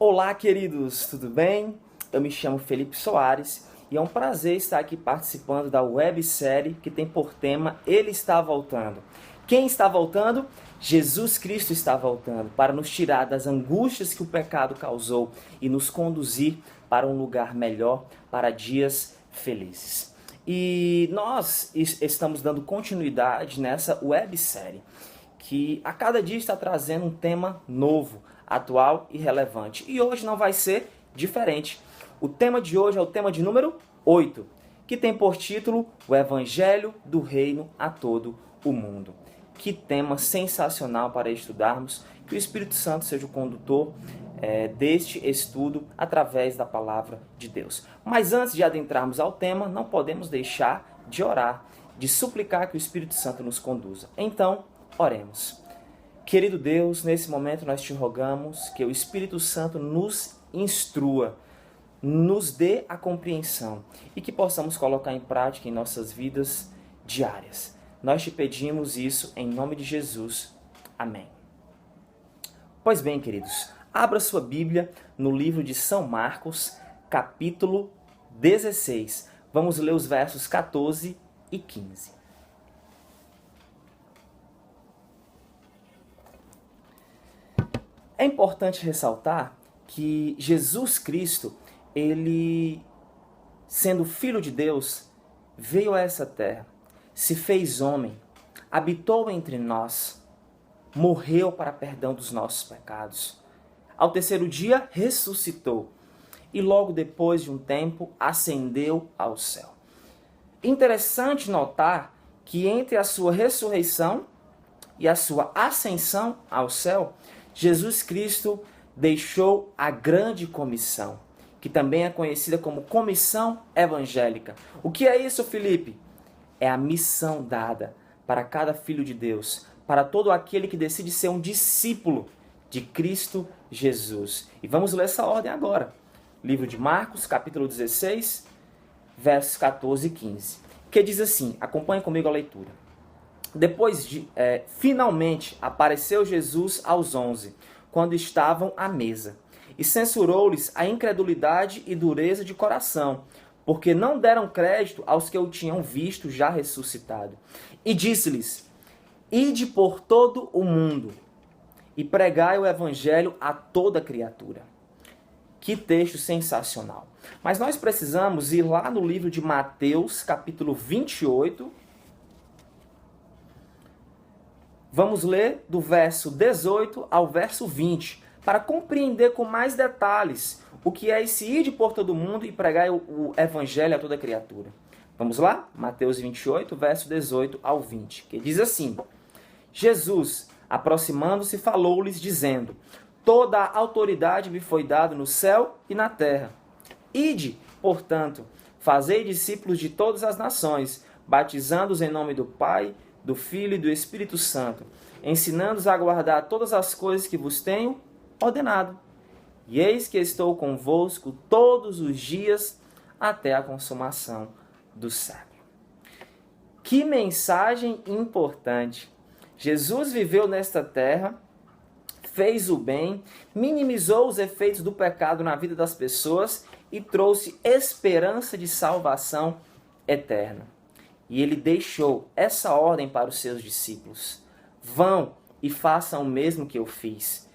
Olá, queridos, tudo bem? Eu me chamo Felipe Soares e é um prazer estar aqui participando da websérie que tem por tema Ele está voltando. Quem está voltando? Jesus Cristo está voltando para nos tirar das angústias que o pecado causou e nos conduzir para um lugar melhor, para dias felizes. E nós estamos dando continuidade nessa websérie que a cada dia está trazendo um tema novo, atual e relevante. E hoje não vai ser diferente. O tema de hoje é o tema de número 8, que tem por título O Evangelho do Reino a todo o mundo. Que tema sensacional para estudarmos, que o Espírito Santo seja o condutor deste estudo através da palavra de Deus. Mas antes de adentrarmos ao tema, não podemos deixar de orar, de suplicar que o Espírito Santo nos conduza. Então, oremos. Querido Deus, nesse momento nós te rogamos que o Espírito Santo nos instrua, nos dê a compreensão e que possamos colocar em prática em nossas vidas diárias. Nós te pedimos isso em nome de Jesus. Amém. Pois bem, queridos, abra sua Bíblia no livro de São Marcos, capítulo 16. Vamos ler os versos 14 e 15. É importante ressaltar que Jesus Cristo, ele, sendo Filho de Deus, veio a essa terra, se fez homem, habitou entre nós, morreu para perdão dos nossos pecados. Ao terceiro dia, ressuscitou e logo depois de um tempo, ascendeu ao céu. Interessante notar que entre a sua ressurreição e a sua ascensão ao céu, Jesus Cristo deixou a grande comissão, que também é conhecida como comissão evangélica. O que é isso, Felipe? É a missão dada para cada filho de Deus, para todo aquele que decide ser um discípulo de Cristo Jesus. E vamos ler essa ordem agora. Livro de Marcos, capítulo 16, versos 14 e 15. Que diz assim, acompanhe comigo a leitura. Depois finalmente apareceu Jesus aos 11, quando estavam à mesa, e censurou-lhes a incredulidade e dureza de coração, porque não deram crédito aos que o tinham visto já ressuscitado. E disse-lhes, ide por todo o mundo, e pregai o evangelho a toda criatura. Que texto sensacional! Mas nós precisamos ir lá no livro de Mateus, capítulo 28, vamos ler do verso 18 ao verso 20, para compreender com mais detalhes o que é esse ir por todo mundo e pregar o evangelho a toda criatura. Vamos lá? Mateus 28, verso 18 ao 20, que diz assim, Jesus, aproximando-se, falou-lhes, dizendo, toda a autoridade me foi dada no céu e na terra. Ide, portanto, fazei discípulos de todas as nações, batizando-os em nome do Pai, do Filho e do Espírito Santo, ensinando-os a guardar todas as coisas que vos tenho ordenado. E eis que estou convosco todos os dias até a consumação do século. Que mensagem importante! Jesus viveu nesta terra, fez o bem, minimizou os efeitos do pecado na vida das pessoas e trouxe esperança de salvação eterna. E ele deixou essa ordem para os seus discípulos. Vão e façam o mesmo que eu fiz.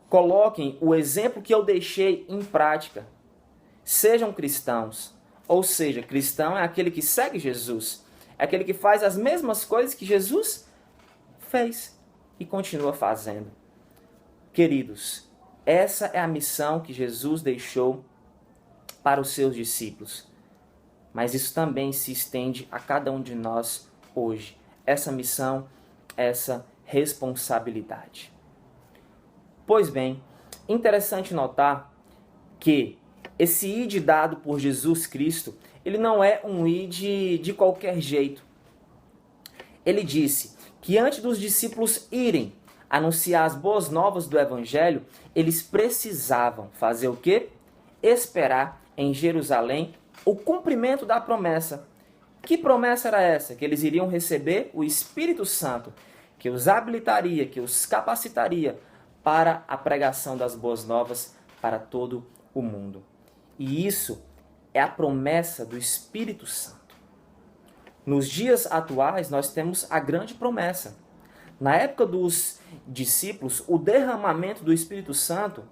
Coloquem o exemplo que eu deixei em prática. Sejam cristãos. Ou seja, cristão é aquele que segue Jesus. É aquele que faz as mesmas coisas que Jesus fez e continua fazendo. Queridos, essa é a missão que Jesus deixou para os seus discípulos. Mas isso também se estende a cada um de nós hoje. Essa missão, essa responsabilidade. Pois bem, interessante notar que esse ide dado por Jesus Cristo, ele não é um ide de qualquer jeito. Ele disse que antes dos discípulos irem anunciar as boas novas do Evangelho, eles precisavam fazer o quê? Esperar em Jerusalém o cumprimento da promessa. Que promessa era essa? Que eles iriam receber o Espírito Santo, que os habilitaria, que os capacitaria para a pregação das boas novas para todo o mundo. E isso é a promessa do Espírito Santo. Nos dias atuais, nós temos a grande promessa. Na época dos discípulos, o derramamento do Espírito Santo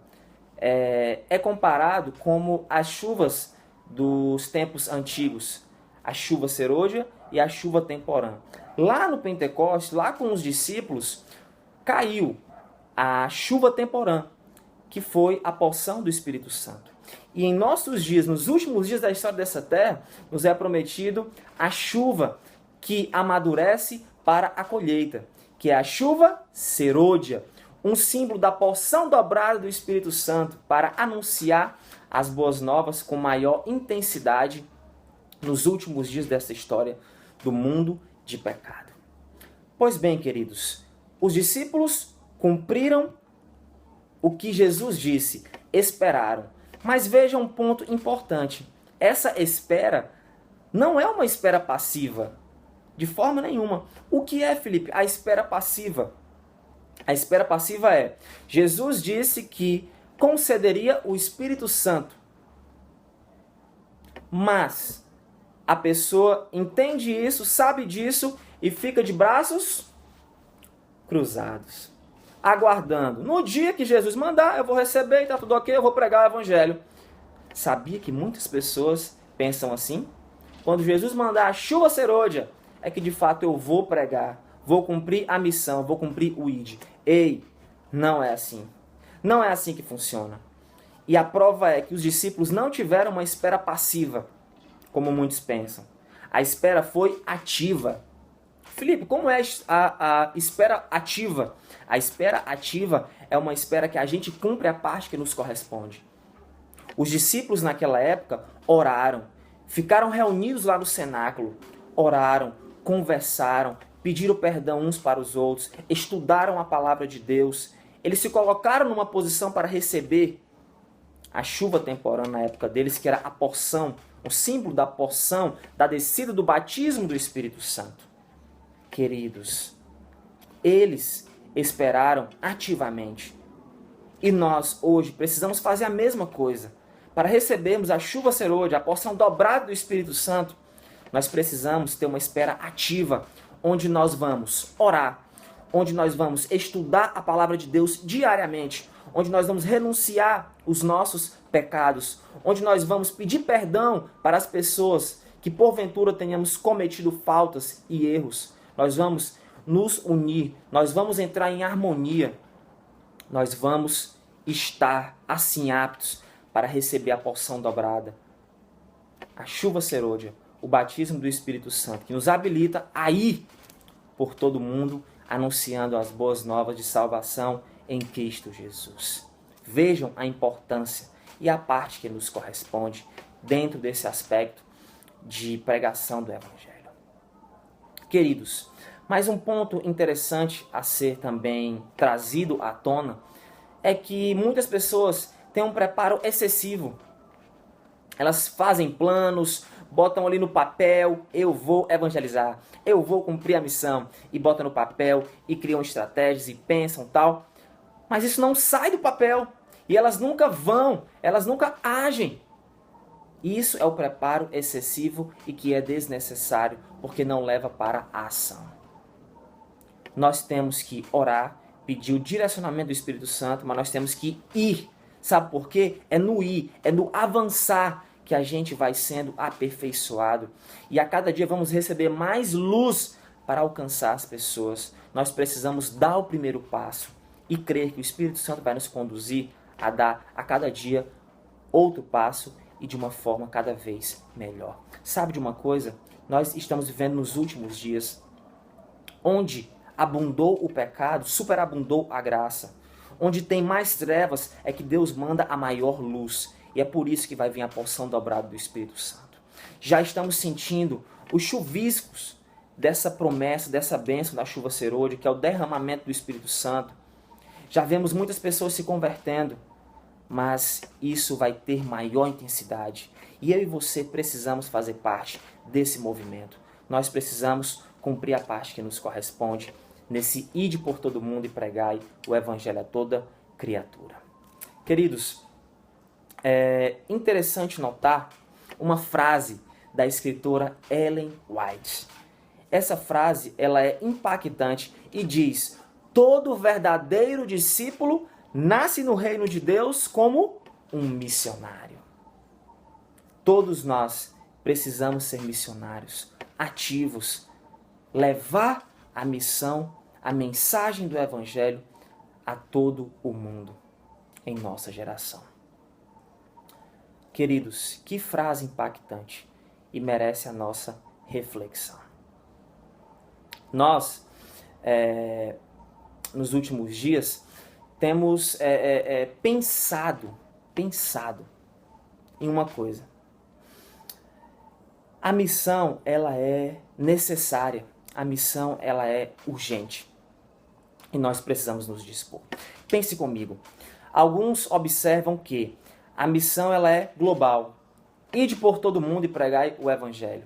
é comparado como as chuvas dos tempos antigos, a chuva serôdia e a chuva temporã. Lá no Pentecostes, lá com os discípulos, caiu a chuva temporã, que foi a porção do Espírito Santo. E em nossos dias, nos últimos dias da história dessa terra, nos é prometido a chuva que amadurece para a colheita, que é a chuva serôdia, um símbolo da porção dobrada do Espírito Santo para anunciar as boas novas com maior intensidade nos últimos dias dessa história do mundo de pecado. Pois bem, queridos, os discípulos cumpriram o que Jesus disse, esperaram. Mas veja um ponto importante. Essa espera não é uma espera passiva, de forma nenhuma. O que é, Felipe, a espera passiva? A espera passiva é, Jesus disse que concederia o Espírito Santo. Mas a pessoa entende isso, sabe disso e fica de braços cruzados, aguardando. No dia que Jesus mandar, eu vou receber, está tudo ok, eu vou pregar o evangelho. Sabia que muitas pessoas pensam assim? Quando Jesus mandar a chuva serôdia, é que de fato eu vou pregar, vou cumprir a missão, vou cumprir o ID. Ei, não é assim. Não é assim que funciona. E a prova é que os discípulos não tiveram uma espera passiva, como muitos pensam. A espera foi ativa. Felipe, como é a espera ativa? A espera ativa é uma espera que a gente cumpre a parte que nos corresponde. Os discípulos naquela época oraram, ficaram reunidos lá no cenáculo, oraram, conversaram, pediram perdão uns para os outros, estudaram a palavra de Deus. Eles se colocaram numa posição para receber a chuva temporã na época deles, que era a porção, o símbolo da porção, da descida do batismo do Espírito Santo. Queridos, eles esperaram ativamente. E nós, hoje, precisamos fazer a mesma coisa. Para recebermos a chuva serôdia, a porção dobrada do Espírito Santo, nós precisamos ter uma espera ativa, onde nós vamos orar, onde nós vamos estudar a palavra de Deus diariamente, onde nós vamos renunciar os nossos pecados, onde nós vamos pedir perdão para as pessoas que porventura tenhamos cometido faltas e erros. Nós vamos nos unir, nós vamos entrar em harmonia, nós vamos estar assim aptos para receber a porção dobrada, a chuva serôdia, o batismo do Espírito Santo, que nos habilita a ir por todo o mundo, anunciando as boas novas de salvação em Cristo Jesus. Vejam a importância e a parte que nos corresponde dentro desse aspecto de pregação do Evangelho. Queridos, mais um ponto interessante a ser também trazido à tona é que muitas pessoas têm um preparo excessivo. Elas fazem planos, botam ali no papel, eu vou evangelizar, eu vou cumprir a missão, e botam no papel, e criam estratégias, e pensam tal. Mas isso não sai do papel, e elas nunca vão, elas nunca agem. Isso é o preparo excessivo e que é desnecessário, porque não leva para a ação. Nós temos que orar, pedir o direcionamento do Espírito Santo, mas nós temos que ir. Sabe por quê? É no ir, é no avançar que a gente vai sendo aperfeiçoado. E a cada dia vamos receber mais luz para alcançar as pessoas. Nós precisamos dar o primeiro passo e crer que o Espírito Santo vai nos conduzir a dar a cada dia outro passo e de uma forma cada vez melhor. Sabe de uma coisa? Nós estamos vivendo nos últimos dias onde abundou o pecado, superabundou a graça. Onde tem mais trevas é que Deus manda a maior luz. E é por isso que vai vir a porção dobrada do Espírito Santo. Já estamos sentindo os chuviscos dessa promessa, dessa bênção da chuva serôdia, que é o derramamento do Espírito Santo. Já vemos muitas pessoas se convertendo, mas isso vai ter maior intensidade. E eu e você precisamos fazer parte desse movimento. Nós precisamos cumprir a parte que nos corresponde nesse ide por todo mundo e pregai o evangelho a toda criatura. Queridos, É interessante notar uma frase da escritora Ellen White. Essa frase ela é impactante e diz: todo verdadeiro discípulo nasce no reino de Deus como um missionário. Todos nós precisamos ser missionários, ativos, levar a missão, a mensagem do Evangelho a todo o mundo em nossa geração. Queridos, que frase impactante e merece a nossa reflexão. Nós, nos últimos dias, temos pensado em uma coisa. A missão, ela é necessária. A missão, ela é urgente. E nós precisamos nos dispor. Pense comigo. Alguns observam que a missão, ela é global. Ide por todo mundo e pregai o Evangelho.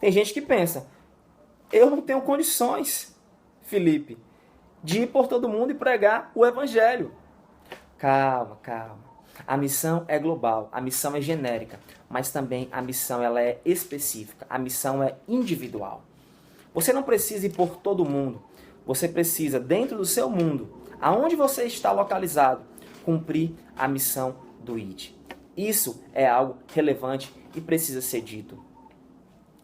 Tem gente que pensa, eu não tenho condições, Felipe, de ir por todo mundo e pregar o Evangelho. Calma. A missão é global, a missão é genérica, mas também a missão ela é específica, a missão é individual. Você não precisa ir por todo mundo, você precisa, dentro do seu mundo, aonde você está localizado, cumprir a missão do ID. Isso é algo relevante e precisa ser dito.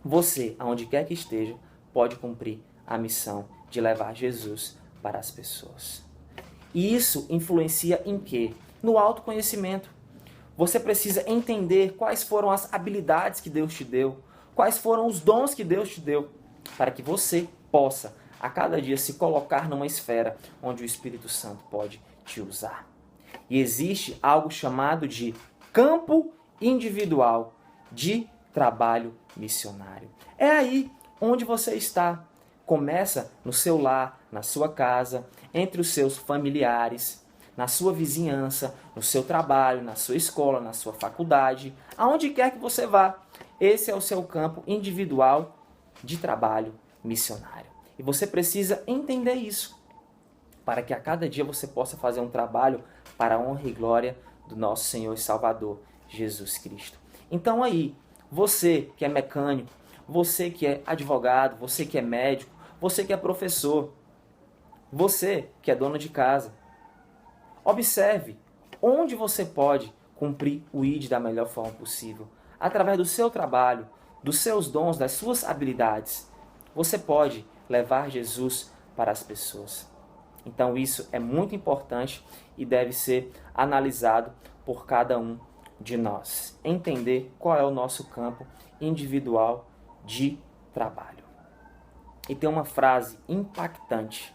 Você, aonde quer que esteja, pode cumprir a missão de levar Jesus para as pessoas. E isso influencia em quê? No autoconhecimento. Você precisa entender quais foram as habilidades que Deus te deu, quais foram os dons que Deus te deu, para que você possa, a cada dia, se colocar numa esfera onde o Espírito Santo pode te usar. E existe algo chamado de campo individual de trabalho missionário. É aí onde você está. Começa no seu lar, na sua casa, entre os seus familiares, na sua vizinhança, no seu trabalho, na sua escola, na sua faculdade, aonde quer que você vá. Esse é o seu campo individual de trabalho missionário. E você precisa entender isso, para que a cada dia você possa fazer um trabalho para a honra e glória do nosso Senhor e Salvador, Jesus Cristo. Então aí, você que é mecânico, você que é advogado, você que é médico, você que é professor, você que é dona de casa, observe onde você pode cumprir o ID da melhor forma possível. Através do seu trabalho, dos seus dons, das suas habilidades, você pode levar Jesus para as pessoas. Então isso é muito importante e deve ser analisado por cada um de nós. Entender qual é o nosso campo individual de trabalho. E tem uma frase impactante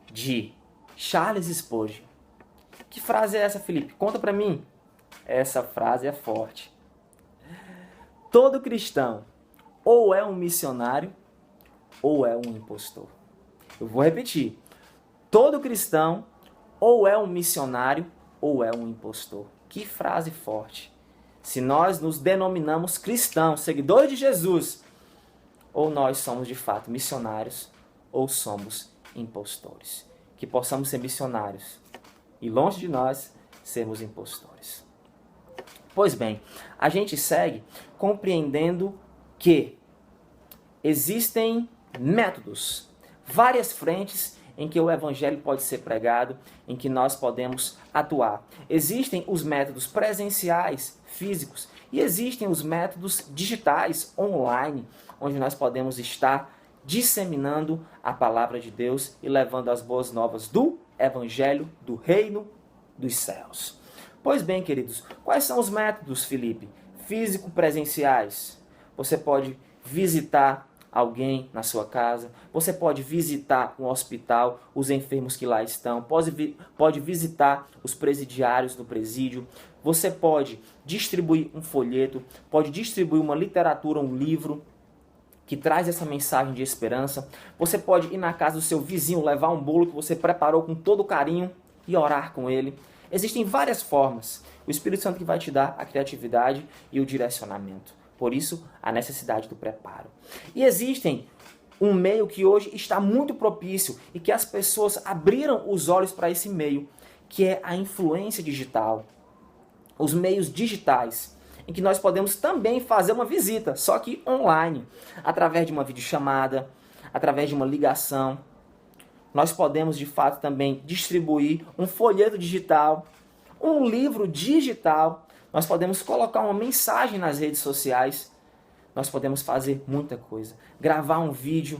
de Charles Spurgeon. Que frase é essa, Felipe? Conta pra mim. Essa frase é forte. Todo cristão ou é um missionário ou é um impostor. Eu vou repetir. Todo cristão ou é um missionário ou é um impostor. Que frase forte. Se nós nos denominamos cristãos, seguidores de Jesus, ou nós somos de fato missionários ou somos impostores. Que possamos ser missionários e longe de nós sermos impostores. Pois bem, a gente segue compreendendo que existem métodos, várias frentes em que o evangelho pode ser pregado, em que nós podemos atuar. Existem os métodos presenciais, físicos, e existem os métodos digitais, online, onde nós podemos estar disseminando a palavra de Deus e levando as boas novas do evangelho, do reino dos céus. Pois bem, queridos, quais são os métodos, Felipe? Físico-presenciais. Você pode visitar alguém na sua casa, você pode visitar um hospital, os enfermos que lá estão, pode visitar os presidiários do presídio, você pode distribuir um folheto, pode distribuir uma literatura, um livro que traz essa mensagem de esperança, você pode ir na casa do seu vizinho, levar um bolo que você preparou com todo carinho e orar com ele. Existem várias formas, o Espírito Santo que vai te dar a criatividade e o direcionamento. Por isso, a necessidade do preparo. E existem um meio que hoje está muito propício e que as pessoas abriram os olhos para esse meio, que é a influência digital. os meios digitais, em que nós podemos também fazer uma visita, só que online, através de uma videochamada, através de uma ligação. Nós podemos, de fato, também distribuir um folheto digital, um livro digital. Nós podemos colocar uma mensagem nas redes sociais. Nós podemos fazer muita coisa. Gravar um vídeo.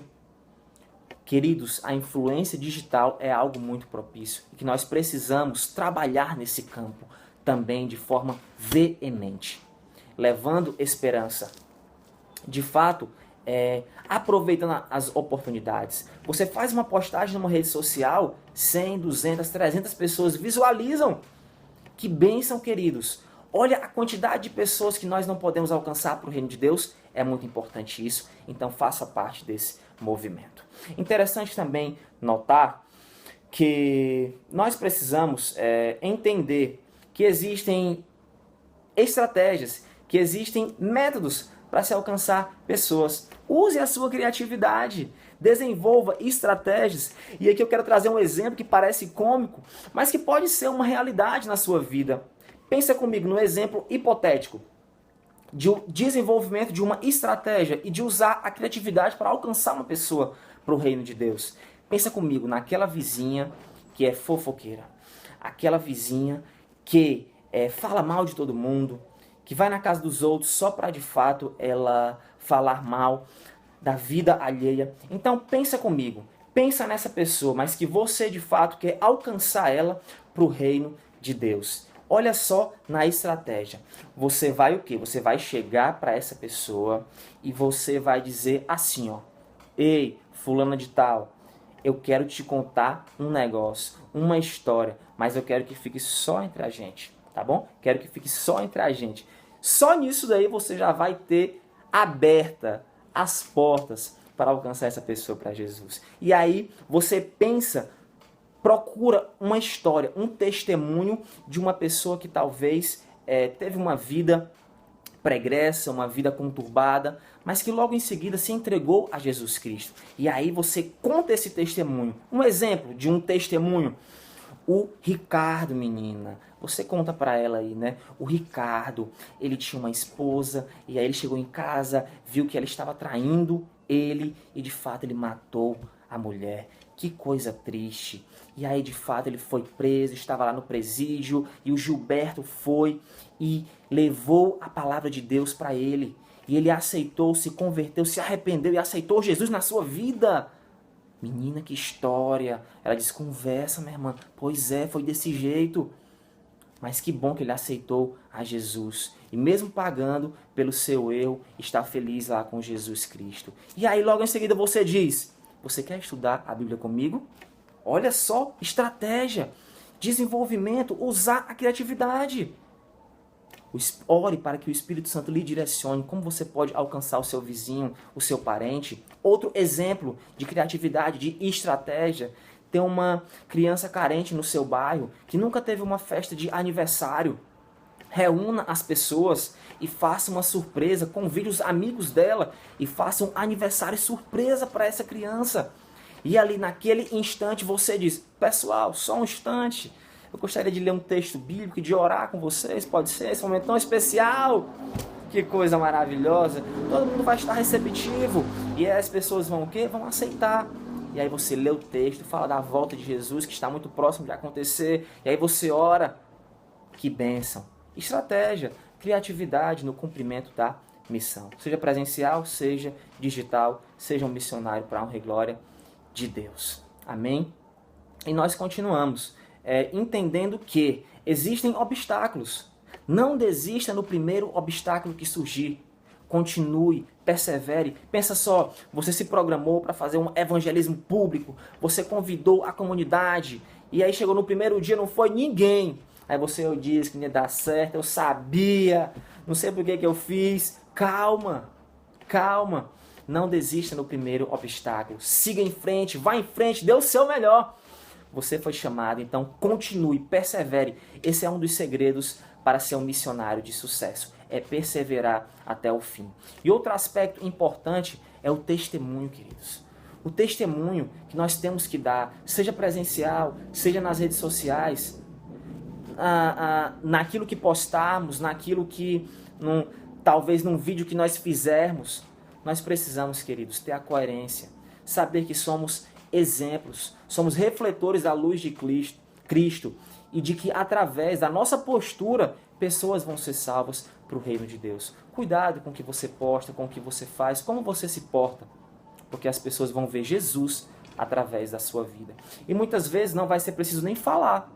Queridos, a influência digital é algo muito propício e que nós precisamos trabalhar nesse campo também de forma veemente, levando esperança. De fato, aproveitando as oportunidades. Você faz uma postagem numa rede social, 100, 200, 300 pessoas visualizam. Que bênção, queridos. Olha a quantidade de pessoas que nós não podemos alcançar para o reino de Deus. É muito importante isso. Então faça parte desse movimento. Interessante também notar que nós precisamos entender que existem estratégias, que existem métodos para se alcançar pessoas. Use a sua criatividade, desenvolva estratégias. E aqui eu quero trazer um exemplo que parece cômico, mas que pode ser uma realidade na sua vida. Pensa comigo no exemplo hipotético de desenvolvimento de uma estratégia e de usar a criatividade para alcançar uma pessoa para o reino de Deus. Pensa comigo naquela vizinha que é fofoqueira, aquela vizinha que fala mal de todo mundo, que vai na casa dos outros só para de fato ela falar mal da vida alheia. Então pensa comigo, pensa nessa pessoa, mas que você de fato quer alcançar ela para o reino de Deus. Olha só na estratégia. Você vai o quê? Você vai chegar para essa pessoa e você vai dizer assim, ó: ei, fulana de tal, eu quero te contar um negócio, uma história, mas eu quero que fique só entre a gente, tá bom? Quero que fique só entre a gente. Só nisso daí você já vai ter aberta as portas para alcançar essa pessoa para Jesus. E aí você pensa, procura uma história, um testemunho de uma pessoa que talvez teve uma vida pregressa, uma vida conturbada, mas que logo em seguida se entregou a Jesus Cristo. E aí você conta esse testemunho. Um exemplo de um testemunho: o Ricardo, menina. Você conta pra ela aí, né? O Ricardo, ele tinha uma esposa, e aí ele chegou em casa, viu que ela estava traindo ele, e de fato ele matou a mulher. Que coisa triste. E aí, de fato, ele foi preso, estava lá no presídio, e o Gilberto foi e levou a palavra de Deus para ele. E ele aceitou, se converteu, se arrependeu e aceitou Jesus na sua vida. Menina, que história. Ela disse: conversa, minha irmã. Pois é, foi desse jeito. Mas que bom que ele aceitou a Jesus. E mesmo pagando pelo seu erro, está feliz lá com Jesus Cristo. E aí, logo em seguida, você diz: você quer estudar a Bíblia comigo? Olha só, estratégia, desenvolvimento, usar a criatividade. Ore para que o Espírito Santo lhe direcione como você pode alcançar o seu vizinho, o seu parente. Outro exemplo de criatividade, de estratégia: tem uma criança carente no seu bairro que nunca teve uma festa de aniversário. Reúna as pessoas e faça uma surpresa, convide os amigos dela e faça um aniversário surpresa para essa criança. E ali naquele instante você diz: pessoal, só um instante, eu gostaria de ler um texto bíblico e de orar com vocês, pode ser esse momento tão especial? Que coisa maravilhosa. Todo mundo vai estar receptivo. E aí as pessoas vão o quê? Vão aceitar. E aí você lê o texto, fala da volta de Jesus, que está muito próximo de acontecer. E aí você ora. Que bênção. Estratégia, criatividade no cumprimento da missão. Seja presencial, seja digital, seja um missionário para a honra e glória de Deus. Amém? E nós continuamos entendendo que existem obstáculos. Não desista no primeiro obstáculo que surgir. Continue, persevere. Pensa só, você se programou para fazer um evangelismo público, você convidou a comunidade, e aí chegou no primeiro dia, não foi ninguém. Aí você diz que não ia dar certo, eu sabia, não sei por que eu fiz. Calma, calma. Não desista no primeiro obstáculo. Siga em frente, vá em frente, dê o seu melhor. Você foi chamado, então continue, persevere. Esse é um dos segredos para ser um missionário de sucesso. É perseverar até o fim. E outro aspecto importante é o testemunho, queridos. O testemunho que nós temos que dar, seja presencial, seja nas redes sociais. naquilo que postarmos, naquilo que, talvez num vídeo que nós fizermos. Nós precisamos, queridos, ter a coerência, saber que somos exemplos, somos refletores da luz de Cristo e de que através da nossa postura, pessoas vão ser salvas para o reino de Deus. Cuidado com o que você posta, com o que você faz, como você se porta, porque as pessoas vão ver Jesus através da sua vida. E muitas vezes não vai ser preciso nem falar.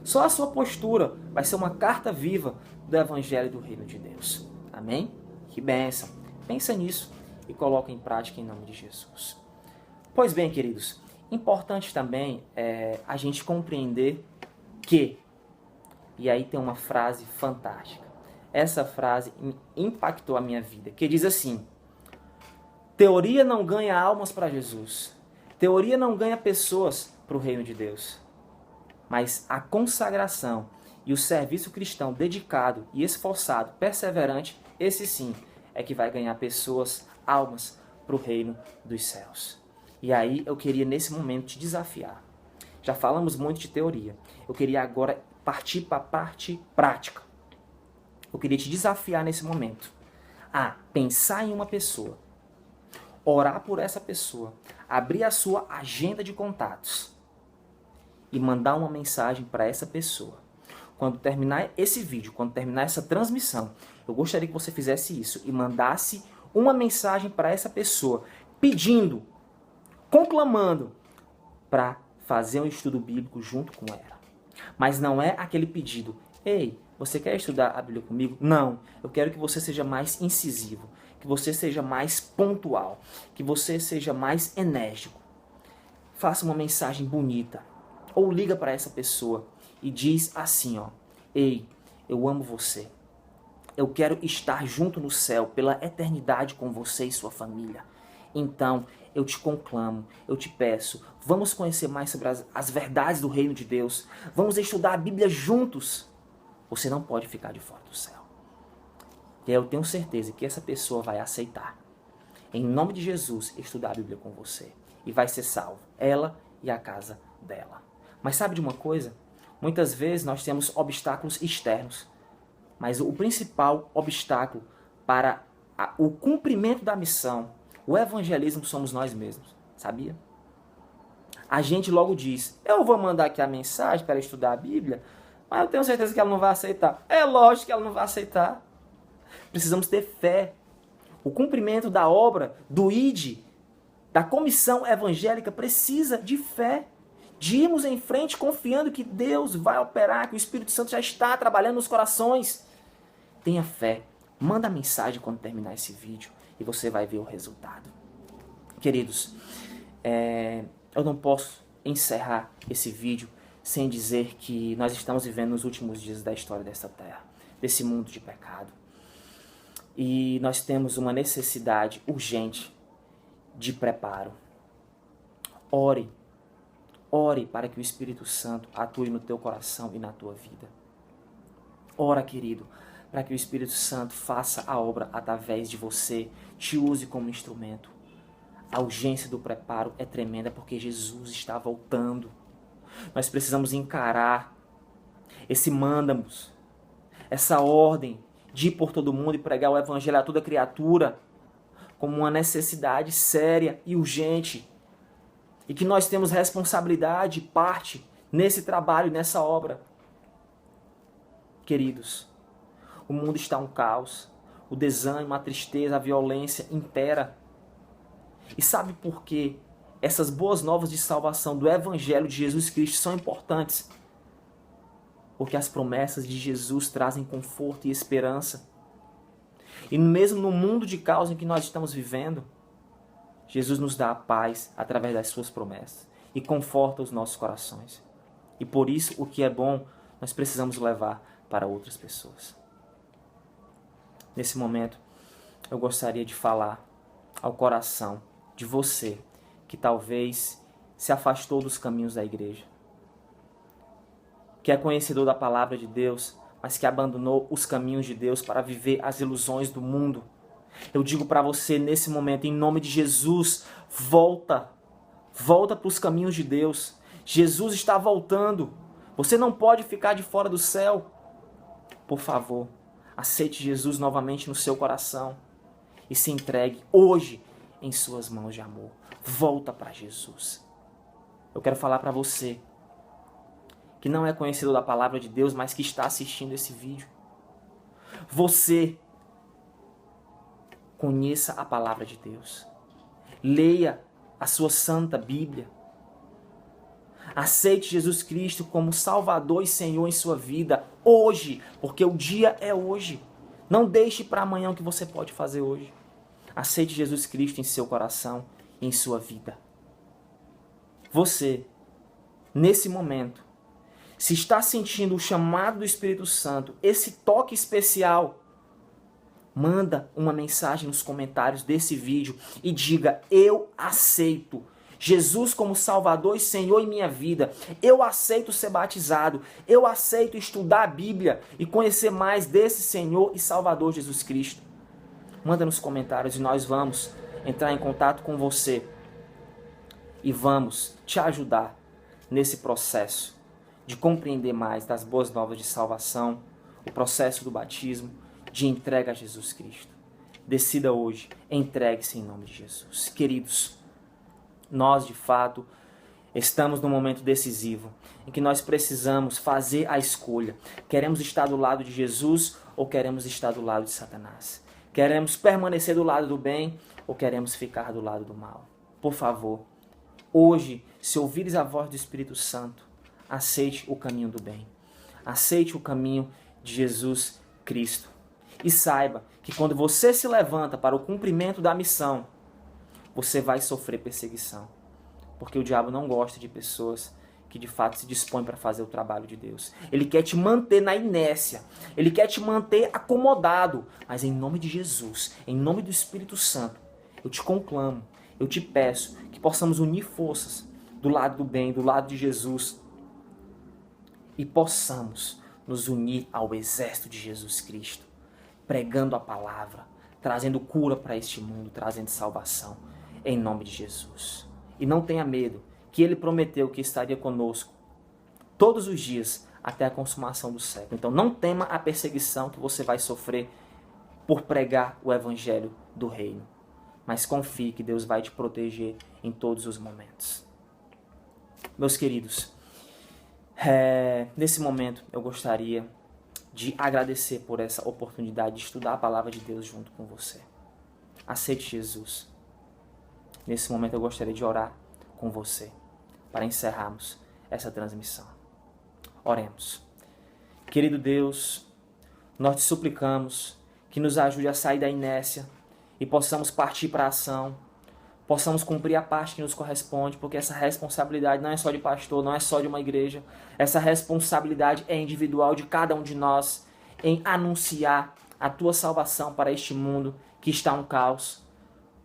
Só a sua postura vai ser uma carta viva do Evangelho do Reino de Deus. Amém? Que bênção. Pensa nisso e coloca em prática em nome de Jesus. Pois bem, queridos, importante também é a gente compreender que, e aí tem uma frase fantástica. Essa frase impactou a minha vida, que diz assim: teoria não ganha almas para Jesus. Teoria não ganha pessoas para o reino de Deus. Mas a consagração e o serviço cristão dedicado e esforçado, perseverante, esse sim é que vai ganhar pessoas, almas para o reino dos céus. E aí eu queria nesse momento te desafiar. Já falamos muito de teoria. Eu queria agora partir para a parte prática. Eu queria te desafiar nesse momento a pensar em uma pessoa, orar por essa pessoa, abrir a sua agenda de contatos e mandar uma mensagem para essa pessoa. Quando terminar esse vídeo, quando terminar essa transmissão, eu gostaria que você fizesse isso e mandasse uma mensagem para essa pessoa, pedindo, conclamando para fazer um estudo bíblico junto com ela. Mas não é aquele pedido: ei, você quer estudar a Bíblia comigo? Não, eu quero que você seja mais incisivo, que você seja mais pontual, que você seja mais enérgico. Faça uma mensagem bonita, ou liga para essa pessoa e diz assim, ó: ei, eu amo você. Eu quero estar junto no céu pela eternidade com você e sua família. Então, eu te conclamo, eu te peço, vamos conhecer mais sobre as verdades do reino de Deus. Vamos estudar a Bíblia juntos. Você não pode ficar de fora do céu. E eu tenho certeza que essa pessoa vai aceitar, em nome de Jesus, estudar a Bíblia com você. E vai ser salvo, ela e a casa dela. Mas sabe de uma coisa? Muitas vezes nós temos obstáculos externos. Mas o principal obstáculo para o cumprimento da missão, o evangelismo, somos nós mesmos. Sabia? A gente logo diz: eu vou mandar aqui a mensagem para ela estudar a Bíblia, mas eu tenho certeza que ela não vai aceitar. É lógico que ela não vai aceitar. Precisamos ter fé. O cumprimento da obra, do ID, da comissão evangélica, precisa de fé. De irmos em frente confiando que Deus vai operar, que o Espírito Santo já está trabalhando nos corações. Tenha fé. Manda a mensagem quando terminar esse vídeo e você vai ver o resultado. Queridos, eu não posso encerrar esse vídeo sem dizer que nós estamos vivendo nos últimos dias da história desta terra, desse mundo de pecado. E nós temos uma necessidade urgente de preparo. Ore para que o Espírito Santo atue no teu coração e na tua vida. Ora, querido, para que o Espírito Santo faça a obra através de você, te use como instrumento. A urgência do preparo é tremenda porque Jesus está voltando. Nós precisamos encarar esse manda-nos, essa ordem de ir por todo mundo e pregar o Evangelho a toda criatura como uma necessidade séria e urgente. E que nós temos responsabilidade e parte nesse trabalho, nessa obra. Queridos, o mundo está um caos. O desânimo, a tristeza, a violência impera. E sabe por que essas boas novas de salvação do Evangelho de Jesus Cristo são importantes? Porque as promessas de Jesus trazem conforto e esperança. E mesmo no mundo de caos em que nós estamos vivendo, Jesus nos dá a paz através das suas promessas e conforta os nossos corações. E por isso, o que é bom, nós precisamos levar para outras pessoas. Nesse momento, eu gostaria de falar ao coração de você que talvez se afastou dos caminhos da igreja, que é conhecedor da palavra de Deus, mas que abandonou os caminhos de Deus para viver as ilusões do mundo. Eu digo para você nesse momento, em nome de Jesus, volta para os caminhos de Deus. Jesus está voltando. Você não pode ficar de fora do céu. Por favor, aceite Jesus novamente no seu coração e se entregue hoje em suas mãos de amor. Volta para Jesus. Eu quero falar para você que não é conhecedor da palavra de Deus, mas que está assistindo esse vídeo. Você conheça a palavra de Deus. Leia a sua santa Bíblia. Aceite Jesus Cristo como Salvador e Senhor em sua vida hoje, porque o dia é hoje. Não deixe para amanhã o que você pode fazer hoje. Aceite Jesus Cristo em seu coração e em sua vida. Você, nesse momento, se está sentindo o chamado do Espírito Santo, esse toque especial, manda uma mensagem nos comentários desse vídeo e diga: eu aceito Jesus como Salvador e Senhor em minha vida. Eu aceito ser batizado. Eu aceito estudar a Bíblia e conhecer mais desse Senhor e Salvador Jesus Cristo. Manda nos comentários e nós vamos entrar em contato com você e vamos te ajudar nesse processo de compreender mais das boas novas de salvação, o processo do batismo, de entrega a Jesus Cristo. Decida hoje, entregue-se em nome de Jesus. Queridos, nós de fato estamos num momento decisivo em que nós precisamos fazer a escolha. Queremos estar do lado de Jesus ou queremos estar do lado de Satanás? Queremos permanecer do lado do bem ou queremos ficar do lado do mal? Por favor, hoje, se ouvires a voz do Espírito Santo, aceite o caminho do bem. Aceite o caminho de Jesus Cristo. E saiba que quando você se levanta para o cumprimento da missão, você vai sofrer perseguição. Porque o diabo não gosta de pessoas que de fato se dispõem para fazer o trabalho de Deus. Ele quer te manter na inércia. Ele quer te manter acomodado. Mas em nome de Jesus, em nome do Espírito Santo, eu te conclamo, eu te peço que possamos unir forças do lado do bem, do lado de Jesus, e possamos nos unir ao exército de Jesus Cristo, pregando a palavra, trazendo cura para este mundo, trazendo salvação, em nome de Jesus. E não tenha medo, que Ele prometeu que estaria conosco todos os dias até a consumação do século. Então não tema a perseguição que você vai sofrer por pregar o evangelho do reino, mas confie que Deus vai te proteger em todos os momentos. Meus queridos, nesse momento eu gostaria de agradecer por essa oportunidade de estudar a palavra de Deus junto com você. Aceite Jesus. Nesse momento eu gostaria de orar com você para encerrarmos essa transmissão. Oremos. Querido Deus, nós te suplicamos que nos ajude a sair da inércia e possamos partir para a ação, possamos cumprir a parte que nos corresponde, porque essa responsabilidade não é só de pastor, não é só de uma igreja. Essa responsabilidade é individual de cada um de nós em anunciar a tua salvação para este mundo que está um caos.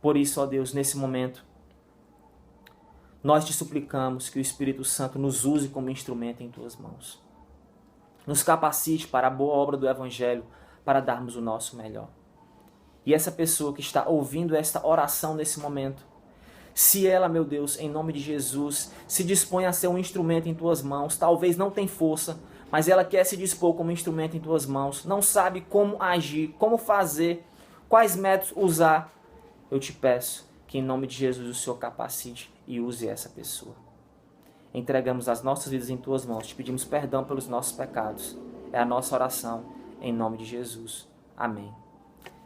Por isso, ó Deus, nesse momento, nós te suplicamos que o Espírito Santo nos use como instrumento em tuas mãos. Nos capacite para a boa obra do Evangelho, para darmos o nosso melhor. E essa pessoa que está ouvindo esta oração nesse momento, se ela, meu Deus, em nome de Jesus, se dispõe a ser um instrumento em tuas mãos, talvez não tem força, mas ela quer se dispor como instrumento em tuas mãos, não sabe como agir, como fazer, quais métodos usar, eu te peço que em nome de Jesus o Senhor capacite e use essa pessoa. Entregamos as nossas vidas em tuas mãos, te pedimos perdão pelos nossos pecados. É a nossa oração em nome de Jesus. Amém.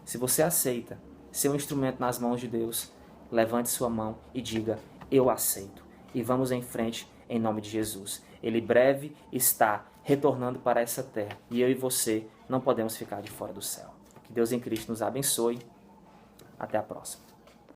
Se você aceita ser um instrumento nas mãos de Deus, levante sua mão e diga: eu aceito. E vamos em frente em nome de Jesus. Ele breve está retornando para essa terra. E eu e você não podemos ficar de fora do céu. Que Deus em Cristo nos abençoe. Até a próxima.